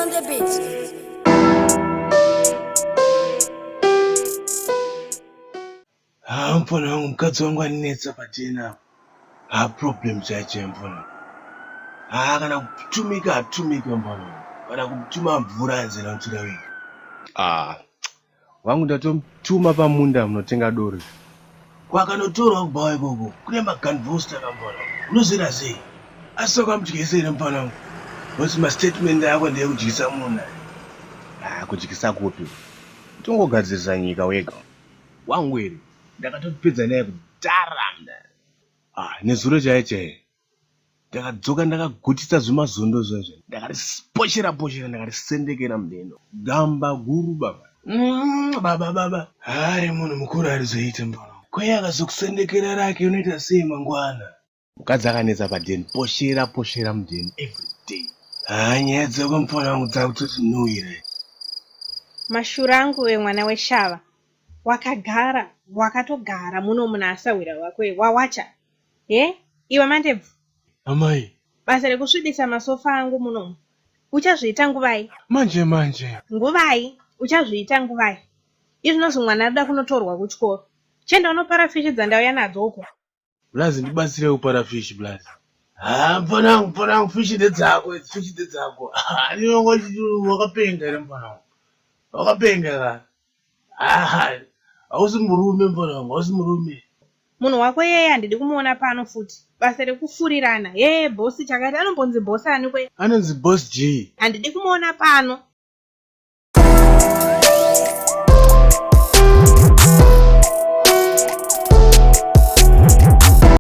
on the beat. Mfana wangu mkadzi wangu aninetsa patena. Problem chache mfana. Kana kutumika atumika mfana. Kana kutuma mvura nze na mtira wiki. Wangu ndatomtuma pamunda munotenga dori. Kwakanotora kubawa ikoko. Kune maganvosta kambona. Unozera sei? Asoka mjikisere mfana wangu. Wasi ma-statement yako ndeye kujikisa muna. Kujikisa kupi. Tongogadzirisa nyika wega. Wangwiri. Ndakatopedza naye kudaranda. Nezuro chaiche. Ndakadzoka ndakagutisa zvimazondo zvazvo. Ndakariposhera ndakarisendekera mudendo. Gamba guru baba. Baba. Hari munhu mukuru arizoita mbona. Kwai akazokusendekera rake unoita sei mangwana. Mukadzi akanetsa padeni. Poshera mudeni every day. Nyaya dzako mfana wangu dzakutoti no here. Mashura angu we mwana weshava. Wakatogara muno muna asawira wako wawacha. Iwe mandebvu. Amai. Basa rekusvibisa masofa angu muno. Uchazviita nguvai? Manje. Nguvai? Uchazviita nguvai? Izvinozi mwana anoda kunotorwa kuchikoro. Chenda unopara fishi dzandauya nadzo uko. Blazi ndibatsire kupara fishi blazi. Mfana wangu fishi dzako. Ndinongo wakapenga ere mfana wangu. Wakapenga ka. Hausi murume mfana wangu, hausi murume. Munhu wako yeye handidi kumuona pano futi. Basa rekufurirana. Bosi chakati anombonzi bosi ani kwe. Anonzi boss G. Handidi kumuona pano.